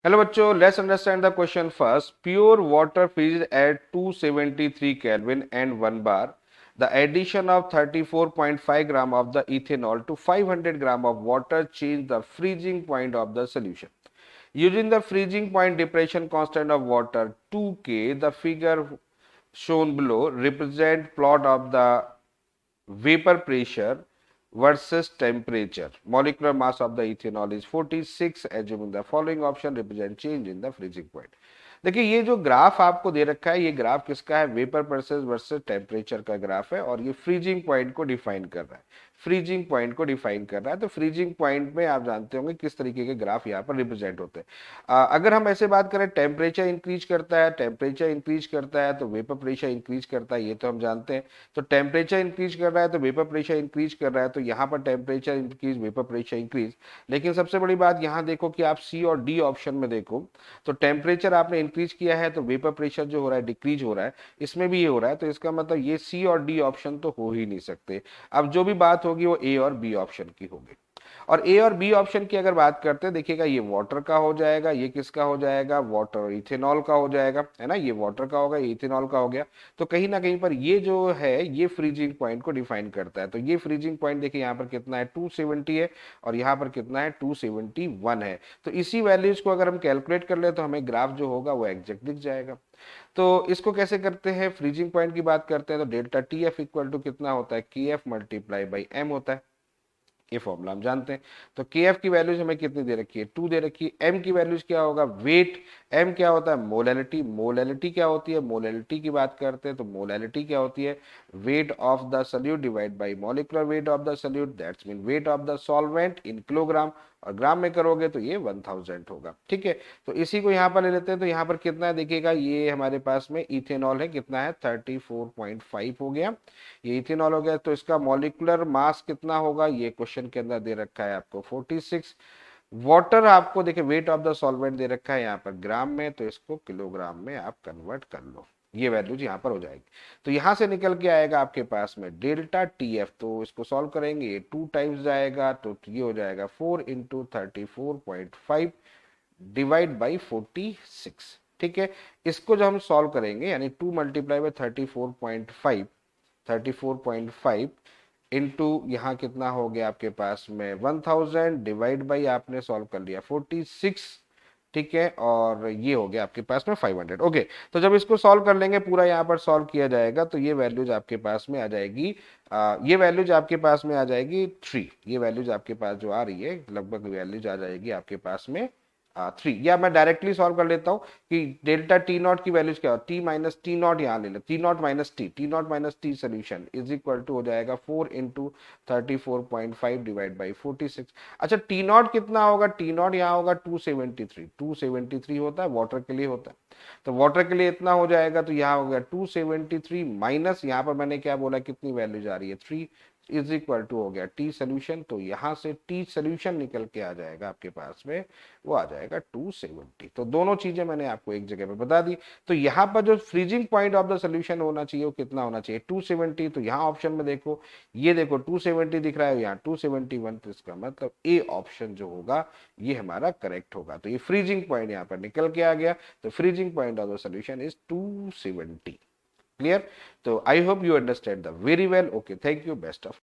Hello बच्चों, let's understand the question first. Pure water freezes at 273 Kelvin and 1 bar. The addition of 34.5 gram of the ethanol to 500 gram of water change the freezing point of the solution. Using the freezing point depression constant of water 2K, the figure shown below represent plot of the vapor pressure versus temperature. Molecular mass of the ethanol is 46. Assuming the following option represent change in the freezing point. देखिए, ये जो graph आपको दे रखा है, ये graph किसका है? Vapour pressure versus temperature का ग्राफ है और ये फ्रीजिंग पॉइंट को डिफाइन कर रहा है. फ्रीजिंग पॉइंट को डिफाइन कर रहा है. तो फ्रीजिंग पॉइंट में आप जानते होंगे किस तरीके के ग्राफ यहाँ पर रिप्रेजेंट होते हैं. अगर हम ऐसे बात करें, टेम्परेचर इंक्रीज करता है, टेम्परेचर इंक्रीज करता है तो वेपर प्रेशर इंक्रीज करता है, ये तो हम जानते हैं. तो टेम्परेचर इंक्रीज कर रहा है तो वेपर प्रेशर इंक्रीज कर रहा है, तो यहाँ पर temperature increase, vapour pressure increase. लेकिन सबसे बड़ी बात यहाँ देखो कि आप सी और डी ऑप्शन में देखो, तो टेम्परेचर आपने इंक्रीज किया है तो वेपर प्रेशर जो हो रहा है डिक्रीज हो रहा है, इसमें भी ये हो रहा है. तो इसका मतलब ये सी और डी ऑप्शन तो हो ही नहीं सकते. अब जो भी बात होगी वो ए और बी ऑप्शन की होगी. और ए और बी ऑप्शन की अगर बात करते हैं, देखिएगा ये वाटर का हो जाएगा, ये किसका हो जाएगा? वाटर इथेनॉल का हो जाएगा, है ना. ये वाटर का होगा, ये इथेनॉल का हो गया. तो कहीं ना कहीं पर ये जो है ये फ्रीजिंग पॉइंट को डिफाइन करता है. तो ये फ्रीजिंग पॉइंट देखिए यहाँ पर कितना है? 270 है और यहाँ पर कितना है? 271 है. तो इसी वैल्यूज को अगर हम कैलकुलेट कर ले तो हमें ग्राफ जो होगा वो एग्जैक्ट दिख जाएगा. तो इसको कैसे करते हैं? फ्रीजिंग पॉइंट की बात करते हैं तो delta T F equal to कितना होता है? के एफ मल्टीप्लाई बाई एम होता है. ये फॉर्मूला हम जानते हैं. तो के एफ की वैल्यूज हमें कितनी दे रखी है? 2 दे रखी है. एम की वैल्यूज क्या होगा? वेट. एम क्या होता है? मोलैलिटी. मोलैलिटी क्या होती है? मोलैलिटी की बात करते हैं तो मोलैलिटी क्या होती है? Weight of the solute divide by molecular weight of the solute, that's mean weight of the solvent in kilogram. और ग्राम में करोगे तो ये 1000 होगा. ठीक है. तो इसी को यहाँ पर ले लेते हैं. तो यहाँ पर कितना है देखिएगा, ये हमारे पास में इथेनॉल है. कितना है? 34.5 हो गया. ये इथेनॉल हो गया. तो इसका मॉलिक्यूलर मास कितना होगा? ये क्वेश्चन के अंदर दे रखा है आपको 46. वाटर आपको देखिए वेट ऑफ द सॉल्वेंट दे रखा है यहाँ पर ग्राम में, तो इसको किलोग्राम में आप कन्वर्ट कर लो. ये वैल्यूज यहाँ पर हो जाएगी. तो यहाँ से निकल के आएगा आपके पास में डेल्टा टी एफ. तो इसको सॉल्व करेंगे, ये 2 टाइम्स जाएगा तो ये हो जाएगा 4 इंटू 34.5 डिवाइड बाई 46. ठीक है. इसको जब हम सॉल्व करेंगे यानी 2 मल्टीप्लाई बाई 34.5 इंटू यहाँ कितना हो गया आपके पास में 1000 डिवाइड बाई आपने सॉल्व कर लिया 46. ठीक है. और ये हो गया आपके पास में 500. ओके. तो जब इसको सॉल्व कर लेंगे, पूरा यहाँ पर सॉल्व किया जाएगा तो ये वैल्यूज आपके पास में आ जाएगी. ये वैल्यूज आपके पास में आ जाएगी 3. ये वैल्यूज आपके पास जो आ रही है लगभग वैल्यूज आ जाएगी आपके पास में 3. या मैं डायरेक्टली सॉल्व कर लेता हूँ कि डेल्टा टी नॉट की वैल्यूज क्या हो? टी माइनस टी नॉट यहाँ ले लो. T naught minus T, T naught minus T solution is equal to हो जाएगा 4 इंटू 34.5 डिवाइड बाई 46. अच्छा, टी नॉट कितना होगा? टी नॉट यहाँ होगा 273. 273 होता है, वाटर के लिए होता है. तो वाटर के लिए इतना हो जाएगा. तो यहाँ हो गया 273 माइनस यहाँ पर मैंने क्या बोला, कितनी वैल्यूज आ रही है? 3 इज इक्वल टू हो गया टी सोल्यूशन. तो यहाँ से टी सोल्यूशन निकल के आ जाएगा आपके पास में, वो आ जाएगा 270. तो दोनों चीजें मैंने आपको एक जगह पे बता दी. तो यहाँ पर जो freezing point of the solution होना चाहिए वो कितना होना चाहिए? 270. तो यहाँ ऑप्शन में देखो, ये देखो 270 दिख रहा है, यहाँ 271. तो इसका मतलब ए ऑप्शन जो होगा ये हमारा करेक्ट होगा. तो ये फ्रीजिंग पॉइंट यहाँ पर निकल के आ गया. तो freezing point of the solution is 270. Clear? तो I hope you understand the very well. Okay, thank you, best of